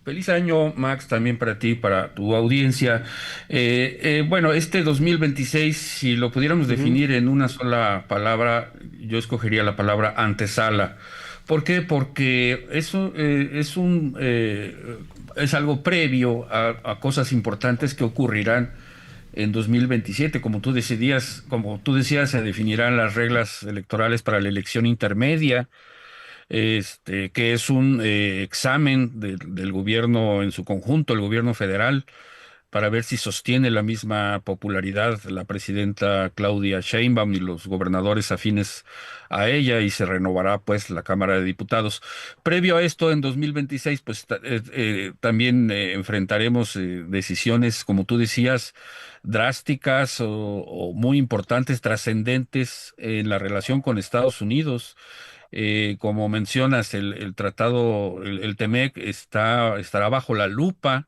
Feliz año, Max, también para ti, para tu audiencia. Bueno, este 2026, si lo pudiéramos Ujú. definir en una sola palabra, yo escogería la palabra antesala. ¿Por qué? Porque eso es algo previo a cosas importantes que ocurrirán en 2027. Como tú decías, se definirán las reglas electorales para la elección intermedia, que es un examen del gobierno en su conjunto, el gobierno federal, para ver si sostiene la misma popularidad la presidenta Claudia Sheinbaum y los gobernadores afines a ella, y se renovará pues la Cámara de Diputados. Previo a esto, en 2026, pues también enfrentaremos decisiones, como tú decías, drásticas o muy importantes, trascendentes en la relación con Estados Unidos. Como mencionas, el tratado, el TEMEC estará bajo la lupa,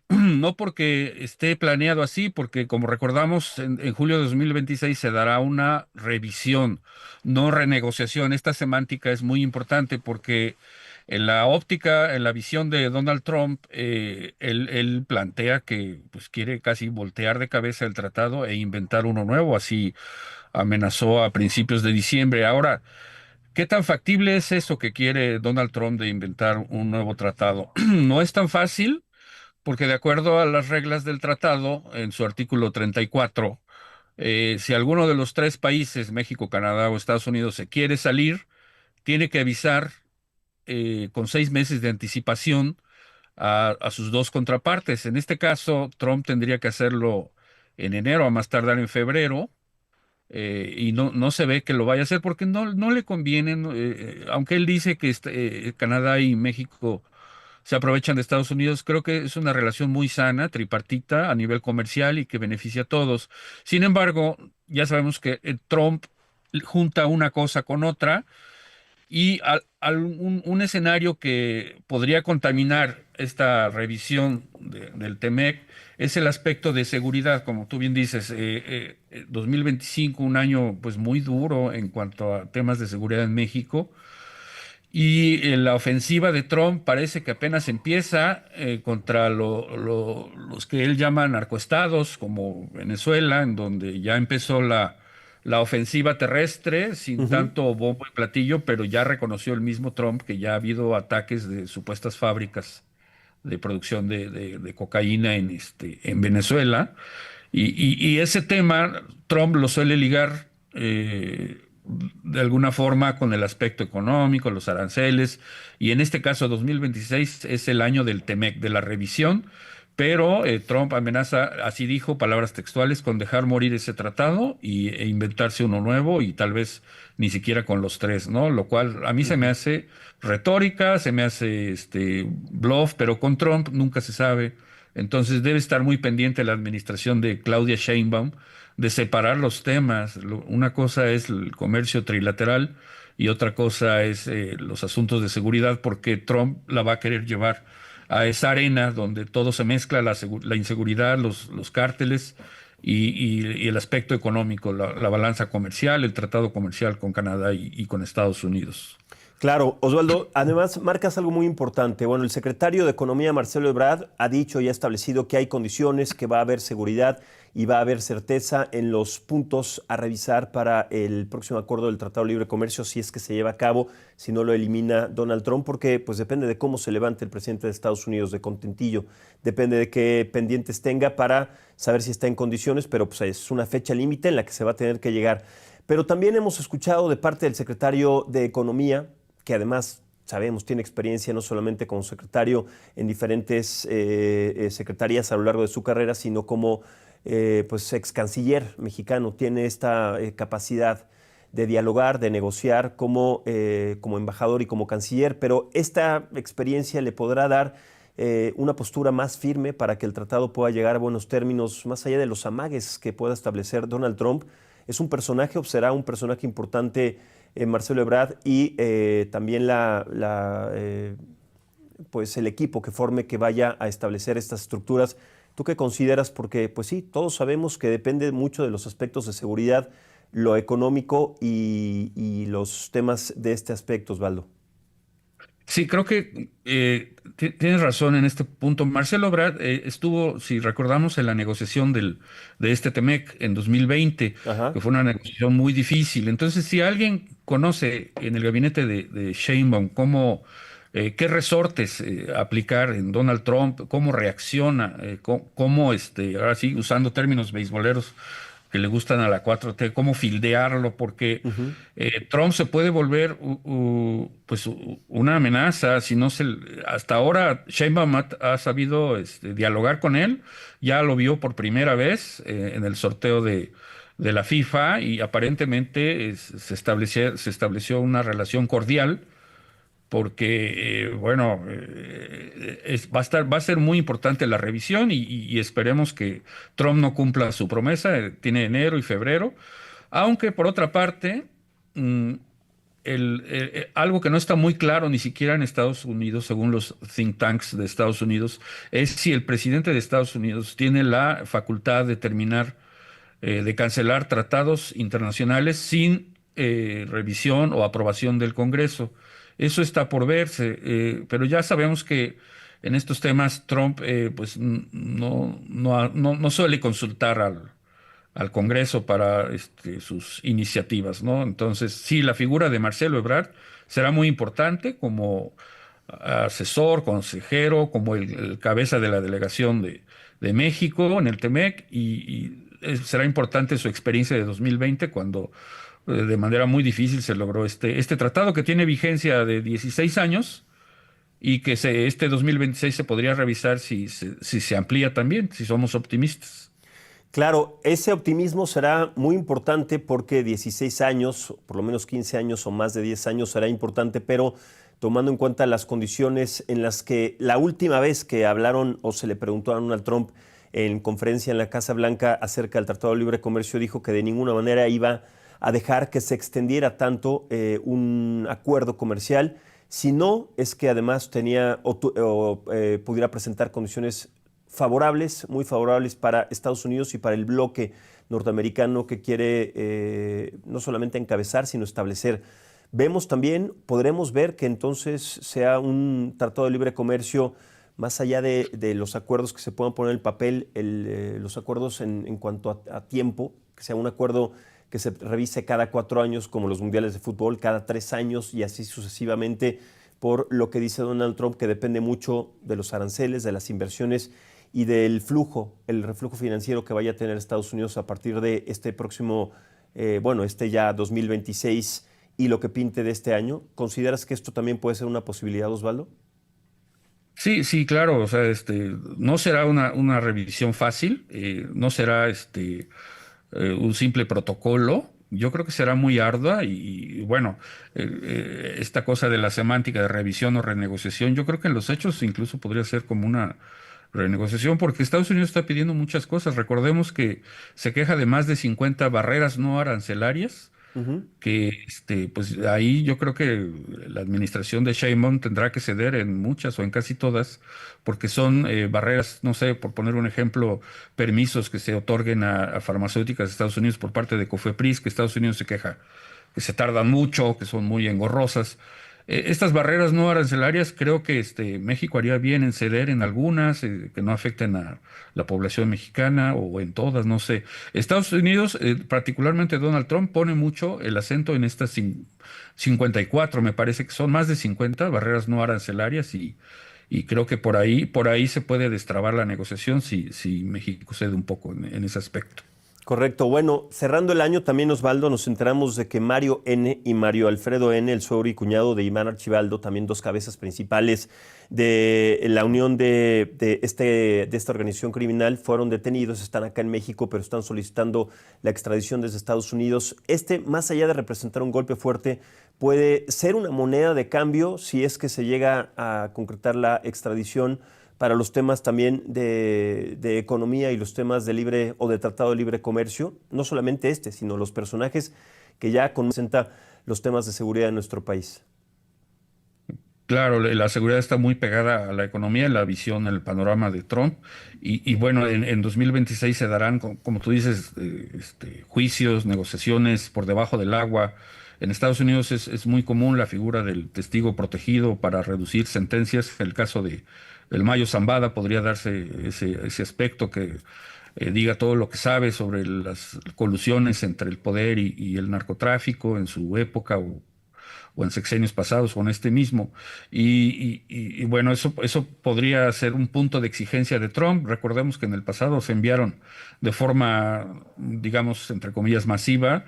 no porque esté planeado así, porque como recordamos, en julio de 2026 se dará una revisión, no renegociación. Esta semántica es muy importante porque en la óptica, en la visión de Donald Trump, él plantea que pues, quiere casi voltear de cabeza el tratado e inventar uno nuevo. Así amenazó a principios de diciembre. Ahora, ¿qué tan factible es eso que quiere Donald Trump de inventar un nuevo tratado? No es tan fácil porque de acuerdo a las reglas del tratado, en su artículo 34, si alguno de los tres países, México, Canadá o Estados Unidos, se quiere salir, tiene que avisar con 6 meses de anticipación a sus dos contrapartes. En este caso, Trump tendría que hacerlo en enero, a más tardar en febrero, y no se ve que lo vaya a hacer porque no le conviene, aunque él dice que Canadá y México se aprovechan de Estados Unidos. Creo que es una relación muy sana, tripartita, a nivel comercial y que beneficia a todos. Sin embargo, ya sabemos que Trump junta una cosa con otra, y un escenario que podría contaminar esta revisión del TEMEC es el aspecto de seguridad. Como tú bien dices, 2025, un año pues muy duro en cuanto a temas de seguridad en México. Y la ofensiva de Trump parece que apenas empieza contra los que él llama narcoestados, como Venezuela, en donde ya empezó la ofensiva terrestre sin Ujú. tanto bombo y platillo, pero ya reconoció el mismo Trump que ya ha habido ataques de supuestas fábricas de producción de cocaína en Venezuela. Y ese tema Trump lo suele ligar de alguna forma con el aspecto económico, los aranceles, y en este caso 2026 es el año del TEMEC, de la revisión, pero Trump amenaza, así dijo, palabras textuales, con dejar morir ese tratado e inventarse uno nuevo y tal vez ni siquiera con los tres, ¿no? Lo cual a mí se me Ujú. hace retórica, se me hace bluff, pero con Trump nunca se sabe. Entonces debe estar muy pendiente la administración de Claudia Sheinbaum de separar los temas. Una cosa es el comercio trilateral y otra cosa es los asuntos de seguridad, porque Trump la va a querer llevar a esa arena donde todo se mezcla, la inseguridad, los cárteles y el aspecto económico, la balanza comercial, el tratado comercial con Canadá y con Estados Unidos. Claro, Osvaldo, además marcas algo muy importante. Bueno, el secretario de Economía, Marcelo Ebrard, ha dicho y ha establecido que hay condiciones, que va a haber seguridad y va a haber certeza en los puntos a revisar para el próximo acuerdo del Tratado de Libre Comercio, si es que se lleva a cabo, si no lo elimina Donald Trump, porque pues depende de cómo se levante el presidente de Estados Unidos de contentillo, depende de qué pendientes tenga para saber si está en condiciones, pero pues es una fecha límite en la que se va a tener que llegar. Pero también hemos escuchado de parte del secretario de Economía, que además sabemos tiene experiencia no solamente como secretario en diferentes secretarías a lo largo de su carrera, sino como pues ex canciller mexicano. Tiene esta capacidad de dialogar, de negociar como embajador y como canciller, pero esta experiencia le podrá dar una postura más firme para que el tratado pueda llegar a buenos términos, más allá de los amagues que pueda establecer Donald Trump. Es un personaje, o será un personaje importante, Marcelo Ebrard, y también pues el equipo que forme, que vaya a establecer estas estructuras. ¿Tú qué consideras? Porque pues sí, todos sabemos que depende mucho de los aspectos de seguridad, lo económico y los temas de este aspecto, Osvaldo. Sí, creo que tienes razón en este punto. Marcelo Ebrard estuvo, si recordamos, en la negociación de este Temec en 2020, que Ajá. fue una negociación muy difícil. Entonces, si alguien conoce en el gabinete de Sheinbaum qué resortes aplicar en Donald Trump, cómo reacciona, ahora sí, usando términos beisboleros que le gustan a la 4T, cómo fildearlo, porque Ujú. Trump se puede volver una amenaza si no se hasta ahora Sheinbaum ha sabido dialogar con él, ya lo vio por primera vez en el sorteo de la FIFA y aparentemente se estableció una relación cordial porque va a ser muy importante la revisión y esperemos que Trump no cumpla su promesa, tiene enero y febrero, aunque por otra parte, mm, algo que no está muy claro ni siquiera en Estados Unidos, según los think tanks de Estados Unidos, es si el presidente de Estados Unidos tiene la facultad de de cancelar tratados internacionales sin revisión o aprobación del Congreso. Eso está por verse, pero ya sabemos que en estos temas Trump pues no suele consultar al Congreso para sus iniciativas, ¿no? Entonces, sí, la figura de Marcelo Ebrard será muy importante como asesor, consejero, como el cabeza de la delegación de México en el TEMEC será importante su experiencia de 2020 cuando de manera muy difícil se logró este tratado que tiene vigencia de 16 años y que este 2026 se podría revisar si se amplía también, si somos optimistas. Claro, ese optimismo será muy importante porque 16 años, por lo menos 15 años o más de 10 años será importante, pero tomando en cuenta las condiciones en las que la última vez que hablaron o se le preguntó a Donald Trump en conferencia en la Casa Blanca acerca del Tratado de Libre Comercio, dijo que de ninguna manera iba a dejar que se extendiera tanto un acuerdo comercial, si no es que además tenía pudiera presentar condiciones favorables, muy favorables para Estados Unidos y para el bloque norteamericano que quiere no solamente encabezar, sino establecer. Vemos también, podremos ver que entonces sea un tratado de libre comercio más allá de los acuerdos que se puedan poner en el papel, los acuerdos en cuanto a tiempo, que sea un acuerdo que se revise cada 4 años, como los mundiales de fútbol, cada 3 años y así sucesivamente, por lo que dice Donald Trump, que depende mucho de los aranceles, de las inversiones y del flujo, el reflujo financiero que vaya a tener Estados Unidos a partir de este próximo, este ya 2026 y lo que pinte de este año. ¿Consideras que esto también puede ser una posibilidad, Osvaldo? Sí, sí, claro, o sea, no será una revisión fácil, no será un simple protocolo. Yo creo que será muy ardua bueno, esta cosa de la semántica de revisión o renegociación, yo creo que en los hechos incluso podría ser como una renegociación, porque Estados Unidos está pidiendo muchas cosas. Recordemos que se queja de más de 50 barreras no arancelarias Ujú. que pues ahí yo creo que la administración de Sheinbaum tendrá que ceder en muchas o en casi todas, porque son barreras, no sé, por poner un ejemplo, permisos que se otorguen a farmacéuticas de Estados Unidos por parte de Cofepris, que Estados Unidos se queja, que se tardan mucho, que son muy engorrosas. Estas barreras no arancelarias creo que México haría bien en ceder en algunas, que no afecten a la población mexicana o en todas, no sé. Estados Unidos, particularmente Donald Trump, pone mucho el acento en estas 54, me parece que son más de 50 barreras no arancelarias y creo que por ahí se puede destrabar la negociación si México cede un poco en ese aspecto. Correcto. Bueno, cerrando el año también, Osvaldo, nos enteramos de que Mario N. y Mario Alfredo N., el suegro y cuñado de Iván Archibaldo, también dos cabezas principales de la unión de esta organización criminal, fueron detenidos, están acá en México, pero están solicitando la extradición desde Estados Unidos. Más allá de representar un golpe fuerte, puede ser una moneda de cambio si es que se llega a concretar la extradición para los temas también de economía y los temas de libre o de tratado de libre comercio, no solamente sino los personajes que ya representan los temas de seguridad de nuestro país. Claro, la seguridad está muy pegada a la economía, la visión, el panorama de Trump. Bueno, en 2026 se darán, como tú dices, juicios, negociaciones por debajo del agua En Estados Unidos es muy común la figura del testigo protegido para reducir sentencias. En el caso de el Mayo Zambada podría darse ese aspecto que diga todo lo que sabe sobre las colusiones entre el poder y el narcotráfico en su época o en sexenios pasados o en este mismo. Bueno, eso podría ser un punto de exigencia de Trump. Recordemos que en el pasado se enviaron de forma, digamos, entre comillas, masiva,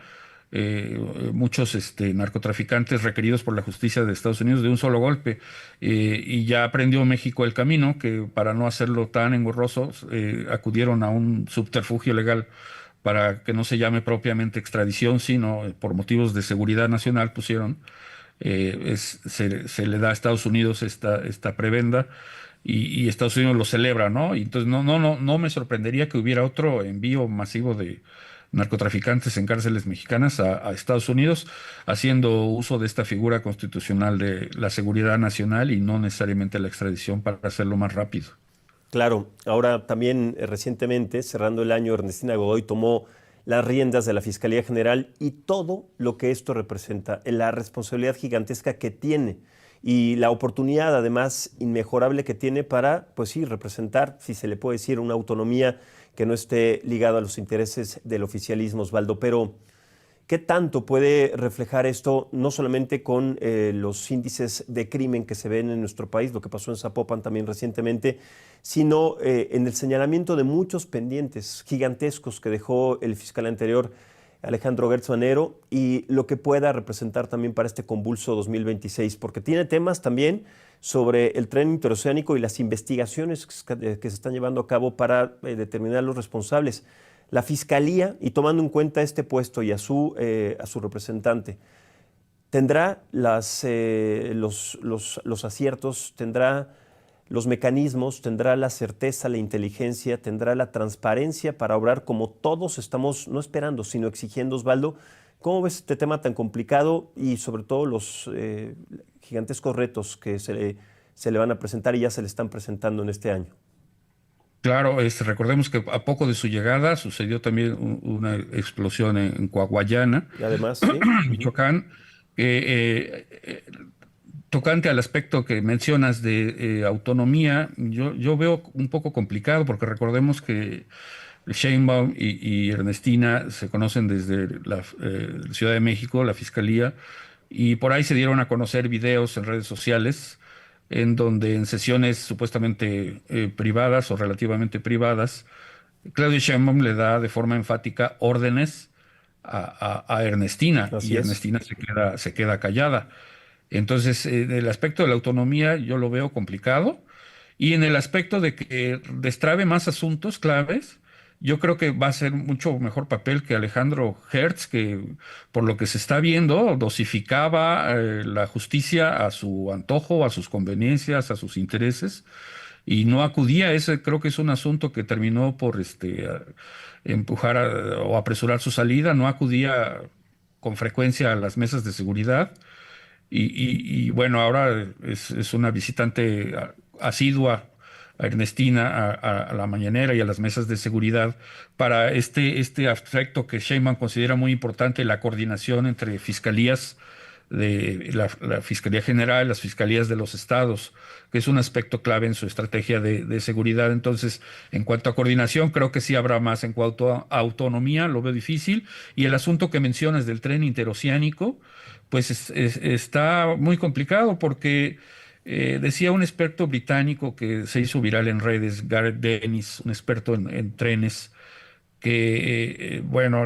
muchos narcotraficantes requeridos por la justicia de Estados Unidos de un solo golpe. Y ya aprendió México el camino, que para no hacerlo tan engorroso, acudieron a un subterfugio legal para que no se llame propiamente extradición, sino por motivos de seguridad nacional pusieron, se le da a Estados Unidos esta prebenda y Estados Unidos lo celebra, ¿no? Y entonces no me sorprendería que hubiera otro envío masivo de narcotraficantes en cárceles mexicanas a Estados Unidos, haciendo uso de esta figura constitucional de la seguridad nacional y no necesariamente la extradición para hacerlo más rápido. Claro, ahora también recientemente, cerrando el año, Ernestina Godoy tomó las riendas de la Fiscalía General y todo lo que esto representa, la responsabilidad gigantesca que tiene y la oportunidad además inmejorable que tiene para, pues sí, representar, si se le puede decir, una autonomía que no esté ligada a los intereses del oficialismo, Osvaldo. Pero ¿qué tanto puede reflejar esto, no solamente con los índices de crimen que se ven en nuestro país, lo que pasó en Zapopan también recientemente, sino en el señalamiento de muchos pendientes gigantescos que dejó el fiscal anterior, Alejandro Gertz Manero, y lo que pueda representar también para este convulso 2026? Porque tiene temas también sobre el tren interoceánico y las investigaciones que se están llevando a cabo para determinar los responsables. La Fiscalía, y tomando en cuenta este puesto y a su representante, ¿tendrá los aciertos, tendrá los mecanismos, tendrá la certeza, la inteligencia, tendrá la transparencia para obrar como todos estamos, no esperando, sino exigiendo, Osvaldo? ¿Cómo ves este tema tan complicado y sobre todo los gigantescos retos que se le van a presentar y ya se le están presentando en este año? Claro, recordemos que a poco de su llegada sucedió también una explosión en Coahuayana, Y además, sí. Michoacán, que, tocante al aspecto que mencionas de autonomía, yo veo un poco complicado porque recordemos que Sheinbaum y Ernestina se conocen desde la Ciudad de México, la Fiscalía, y por ahí se dieron a conocer videos en redes sociales en donde en sesiones supuestamente privadas o relativamente privadas, Claudio Sheinbaum le da de forma enfática órdenes a Ernestina y Así es. Ernestina se queda callada. Entonces, en el aspecto de la autonomía yo lo veo complicado y en el aspecto de que destrabe más asuntos claves, yo creo que va a ser mucho mejor papel que Alejandro Hertz, que por lo que se está viendo, dosificaba la justicia a su antojo, a sus conveniencias, a sus intereses y no acudía. Ese creo que es un asunto que terminó por empujar o apresurar su salida, no acudía con frecuencia a las mesas de seguridad bueno, ahora es una visitante asidua a Ernestina, a la mañanera y a las mesas de seguridad para este aspecto que Sheinbaum considera muy importante, la coordinación entre fiscalías de la Fiscalía General, las fiscalías de los estados, que es un aspecto clave en su estrategia de seguridad. Entonces, en cuanto a coordinación, creo que sí habrá más. En cuanto a autonomía, lo veo difícil. Y el asunto que mencionas del tren interoceánico, pues está muy complicado porque decía un experto británico que se hizo viral en redes, Gareth Dennis, un experto en trenes, que, bueno,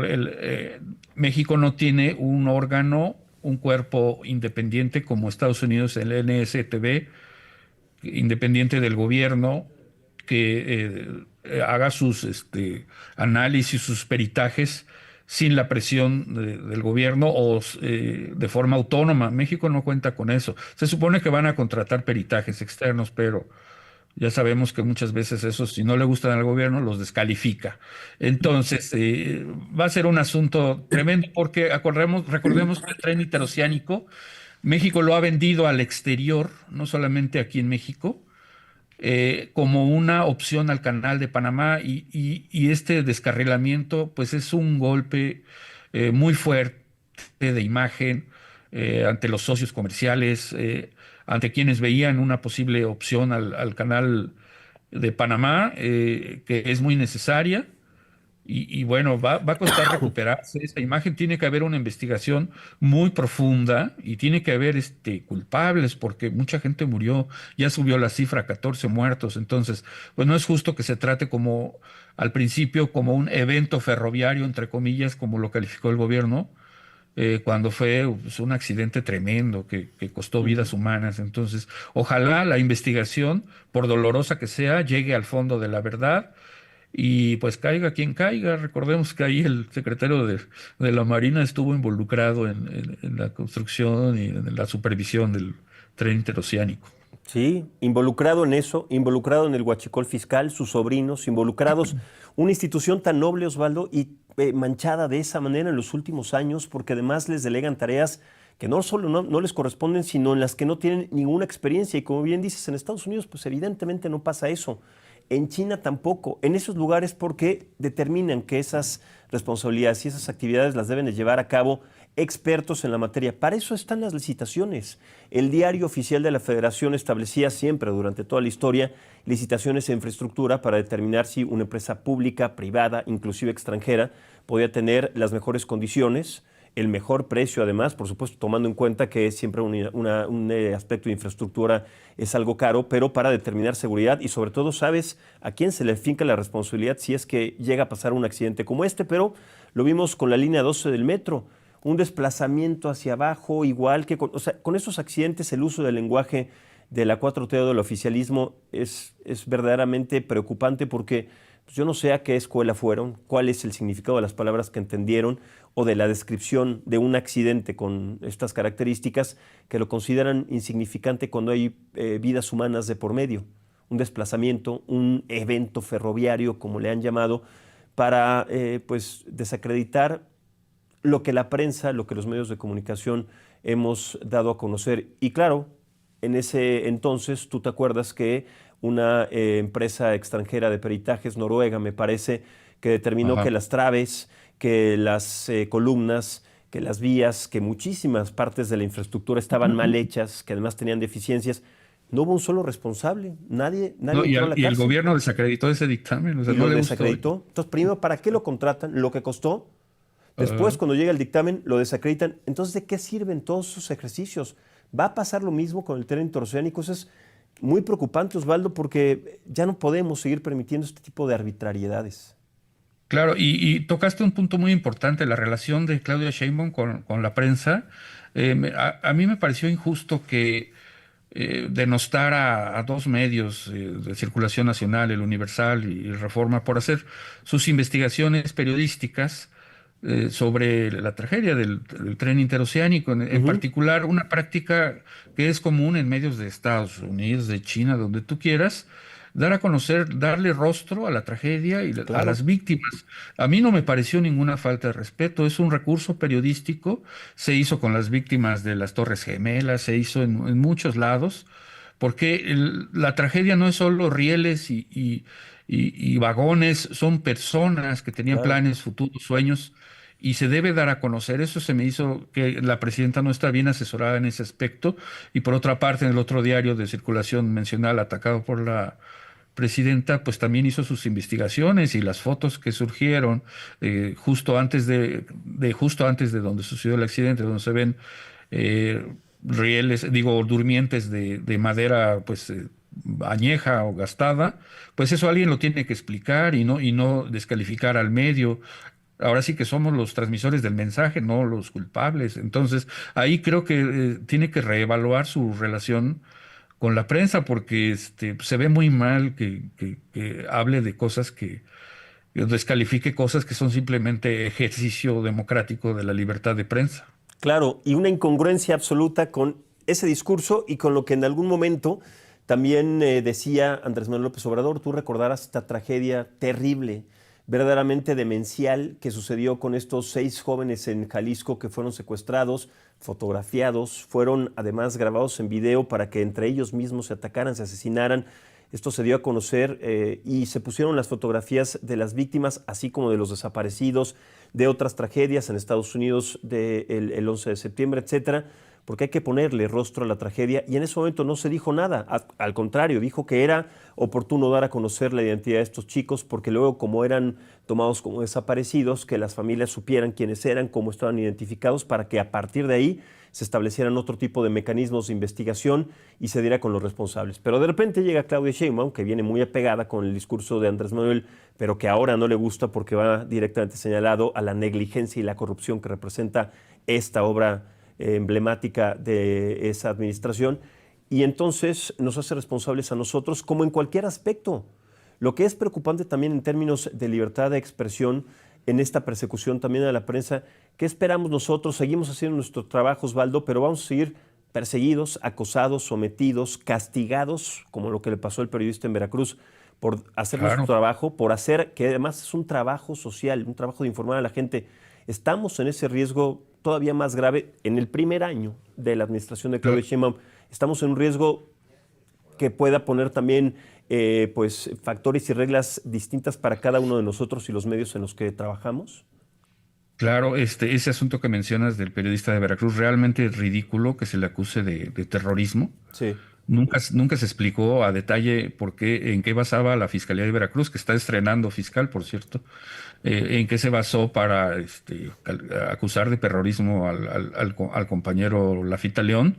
México no tiene un órgano, un cuerpo independiente como Estados Unidos, el NSTB, independiente del gobierno, que haga sus análisis, sus peritajes sin la presión del gobierno o de forma autónoma. México no cuenta con eso. Se supone que van a contratar peritajes externos, pero ya sabemos que muchas veces eso, si no le gustan al gobierno, los descalifica. Entonces, va a ser un asunto tremendo porque recordemos que el tren interoceánico, México lo ha vendido al exterior, no solamente aquí en México, como una opción al canal de Panamá y este descarrilamiento, pues es un golpe muy fuerte de imagen ante los socios comerciales, ante quienes veían una posible opción al canal de Panamá, que es muy necesaria. Y bueno, va a costar recuperarse esa imagen. Tiene que haber una investigación muy profunda y tiene que haber culpables porque mucha gente murió. Ya subió la cifra a 14 muertos. Entonces, pues no es justo que se trate como al principio como un evento ferroviario, entre comillas, como lo calificó el gobierno, cuando fue pues, un accidente tremendo que costó vidas humanas. Entonces, ojalá la investigación, por dolorosa que sea, llegue al fondo de la verdad y pues caiga quien caiga. Recordemos que ahí el secretario de la Marina estuvo involucrado en la construcción y en la supervisión del tren interoceánico. Sí, involucrado en eso, involucrado en el huachicol fiscal, sus sobrinos, involucrados, una institución tan noble, Osvaldo, y manchada de esa manera en los últimos años, porque además les delegan tareas que no solo no les corresponden, sino en las que no tienen ninguna experiencia. Y como bien dices, en Estados Unidos, pues evidentemente no pasa eso. En China tampoco. En esos lugares porque determinan que esas responsabilidades y esas actividades las deben de llevar a cabo expertos en la materia. Para eso están las licitaciones. El diario oficial de la Federación establecía siempre, durante toda la historia, licitaciones en infraestructura para determinar si una empresa pública, privada, inclusive extranjera, podía tener las mejores condiciones, el mejor precio además, por supuesto tomando en cuenta que siempre un aspecto de infraestructura es algo caro, pero para determinar seguridad y sobre todo sabes a quién se le finca la responsabilidad si es que llega a pasar un accidente como este, pero lo vimos con la línea 12 del metro, un desplazamiento hacia abajo, igual que o sea, con esos accidentes el uso del lenguaje de la 4T o del oficialismo es verdaderamente preocupante porque pues, yo no sé a qué escuela fueron, cuál es el significado de las palabras que entendieron o de la descripción de un accidente con estas características que lo consideran insignificante cuando hay vidas humanas de por medio. Un desplazamiento, un evento ferroviario, como le han llamado, para pues desacreditar lo que la prensa, lo que los medios de comunicación hemos dado a conocer. Y claro, en ese entonces, tú te acuerdas que una empresa extranjera de peritajes, noruega, me parece, que determinó que Ajá. las traves, que las columnas, que las vías, que muchísimas partes de la infraestructura estaban mal hechas, que además tenían deficiencias. No hubo un solo responsable, nadie No, entró a la y el cárcel gobierno desacreditó ese dictamen, o sea, y no lo le gustó. desacreditó. Entonces, primero, ¿para qué lo contratan? Lo que costó. Después, Ajá. cuando llega el dictamen, lo desacreditan. Entonces, ¿de qué sirven todos esos ejercicios? Va a pasar lo mismo con el tren interoceánico. Eso es muy preocupante, Osvaldo, porque ya no podemos seguir permitiendo este tipo de arbitrariedades. Claro, y tocaste un punto muy importante, la relación de Claudia Sheinbaum con la prensa. A mí me pareció injusto que denostar a dos medios de circulación nacional, el Universal y Reforma, por hacer sus investigaciones periodísticas sobre la tragedia del tren interoceánico, en Ujú, particular una práctica que es común en medios de Estados Unidos, de China, donde tú quieras, dar a conocer, darle rostro a la tragedia y a claro, las víctimas. A mí no me pareció ninguna falta de respeto, es un recurso periodístico, se hizo con las víctimas de las Torres Gemelas, se hizo en muchos lados, porque la tragedia no es solo rieles y vagones, son personas que tenían claro. planes, futuros, sueños, y se debe dar a conocer. Eso se me hizo que la presidenta no está bien asesorada en ese aspecto, y por otra parte, en el otro diario de circulación mencional atacado por la presidenta, pues también hizo sus investigaciones y las fotos que surgieron justo antes de donde sucedió el accidente, donde se ven rieles, digo, durmientes de madera, pues añeja o gastada, pues eso alguien lo tiene que explicar y no descalificar al medio. Ahora sí que somos los transmisores del mensaje, no los culpables. Entonces, ahí creo que tiene que reevaluar su relación con la prensa porque se ve muy mal que hable de cosas que descalifique cosas que son simplemente ejercicio democrático de la libertad de prensa. Claro, y una incongruencia absoluta con ese discurso y con lo que en algún momento también decía Andrés Manuel López Obrador. Tú recordarás esta tragedia terrible, verdaderamente demencial, que sucedió con estos 6 jóvenes en Jalisco que fueron secuestrados, fotografiados, fueron además grabados en video para que entre ellos mismos se atacaran, se asesinaran. Esto se dio a conocer y se pusieron las fotografías de las víctimas, así como de los desaparecidos, de otras tragedias en Estados Unidos el 11 de septiembre, etcétera, porque hay que ponerle rostro a la tragedia. Y en ese momento no se dijo nada. Al contrario, dijo que era oportuno dar a conocer la identidad de estos chicos, porque luego, como eran tomados como desaparecidos, que las familias supieran quiénes eran, cómo estaban identificados, para que a partir de ahí se establecieran otro tipo de mecanismos de investigación y se diera con los responsables. Pero de repente llega Claudia Sheinbaum, que viene muy apegada con el discurso de Andrés Manuel, pero que ahora no le gusta porque va directamente señalado a la negligencia y la corrupción que representa esta obra emblemática de esa administración, y entonces nos hace responsables a nosotros como en cualquier aspecto. Lo que es preocupante también en términos de libertad de expresión en esta persecución también a la prensa. ¿Qué esperamos nosotros? Seguimos haciendo nuestro trabajo, Osvaldo, pero vamos a seguir perseguidos, acosados, sometidos, castigados, como lo que le pasó al periodista en Veracruz, por hacer nuestro Claro. trabajo, por hacer, que además es un trabajo social, un trabajo de informar a la gente. Estamos en ese riesgo todavía más grave en el primer año de la administración de Claudia Sheinbaum. Estamos en un riesgo que pueda poner también pues, factores y reglas distintas para cada uno de nosotros y los medios en los que trabajamos. Claro, ese asunto que mencionas del periodista de Veracruz, realmente es ridículo que se le acuse de terrorismo. Sí, Nunca se explicó a detalle por qué, en qué basaba la Fiscalía de Veracruz, que está estrenando fiscal, por cierto, en qué se basó para acusar de terrorismo al compañero Lafita León.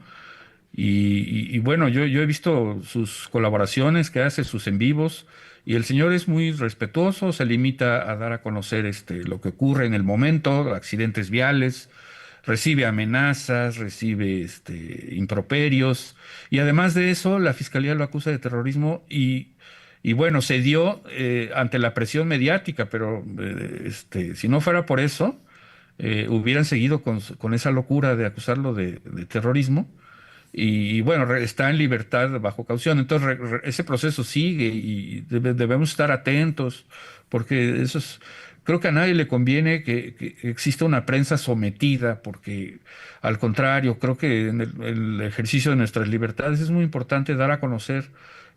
Y bueno, yo he visto sus colaboraciones que hace, sus en vivos, y el señor es muy respetuoso, se limita a dar a conocer lo que ocurre en el momento, accidentes viales, recibe amenazas, recibe improperios, y además de eso, la fiscalía lo acusa de terrorismo y bueno, se dio ante la presión mediática, pero si no fuera por eso, hubieran seguido con esa locura de acusarlo de terrorismo. Y bueno, está en libertad bajo caución. Entonces, ese proceso sigue y debemos estar atentos, porque creo que a nadie le conviene que exista una prensa sometida, porque al contrario, creo que en el ejercicio de nuestras libertades es muy importante dar a conocer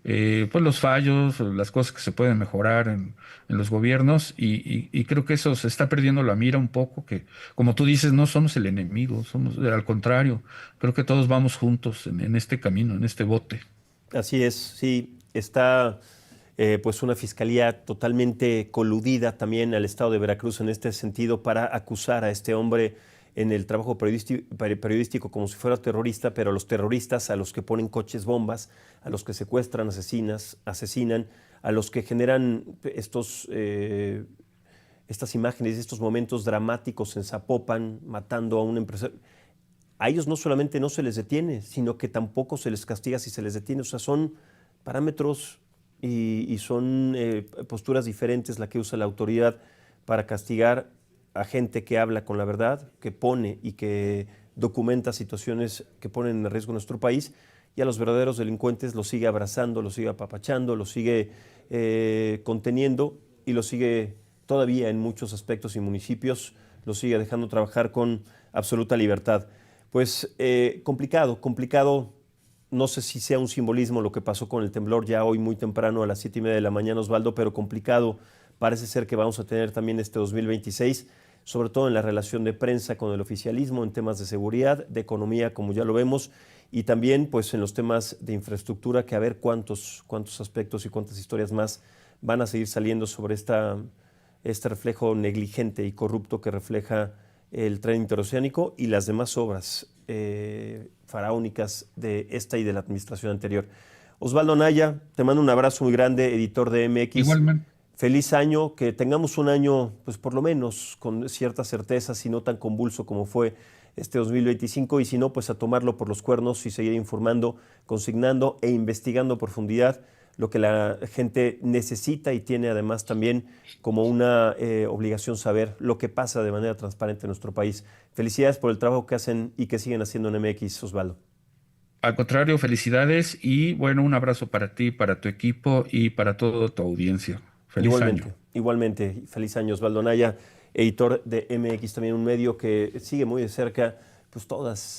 pues los fallos, las cosas que se pueden mejorar en los gobiernos, y creo que eso se está perdiendo la mira un poco, que como tú dices, no somos el enemigo, somos al contrario. Creo que todos vamos juntos en este camino, en este bote. así es, sí, está pues una fiscalía totalmente coludida también al estado de Veracruz en este sentido para acusar a este hombre en el trabajo periodístico como si fuera terrorista, pero a los terroristas, a los que ponen coches bombas, a los que secuestran, asesinan, a los que generan estas imágenes, estos momentos dramáticos en Zapopan, matando a un empresario. A ellos no solamente no se les detiene, sino que tampoco se les castiga si se les detiene. O sea, son parámetros y son posturas diferentes la que usa la autoridad para castigar a gente que habla con la verdad, que pone y que documenta situaciones que ponen en riesgo nuestro país, y a los verdaderos delincuentes los sigue abrazando, los sigue apapachando, los sigue conteniendo y los sigue todavía en muchos aspectos y municipios, los sigue dejando trabajar con absoluta libertad. Pues complicado, no sé si sea un simbolismo lo que pasó con el temblor ya hoy muy temprano a las 7:30 de la mañana, Osvaldo, pero complicado parece ser que vamos a tener también este 2026, sobre todo en la relación de prensa con el oficialismo, en temas de seguridad, de economía, como ya lo vemos, y también pues en los temas de infraestructura, que a ver cuántos aspectos y cuántas historias más van a seguir saliendo sobre este reflejo negligente y corrupto que refleja el tren interoceánico y las demás obras faraónicas de esta y de la administración anterior. Osvaldo Naya, te mando un abrazo muy grande, editor de MX. Igualmente. Feliz año, que tengamos un año, pues por lo menos con ciertas certezas y no tan convulso como fue este 2025, y si no, pues a tomarlo por los cuernos y seguir informando, consignando e investigando a profundidad lo que la gente necesita y tiene además también como una obligación saber lo que pasa de manera transparente en nuestro país. Felicidades por el trabajo que hacen y que siguen haciendo en MX, Osvaldo. Al contrario, felicidades y bueno, un abrazo para ti, para tu equipo y para toda tu audiencia. Feliz año. Igualmente, feliz año, Osvaldo Naya, editor de MX, también un medio que sigue muy de cerca pues todas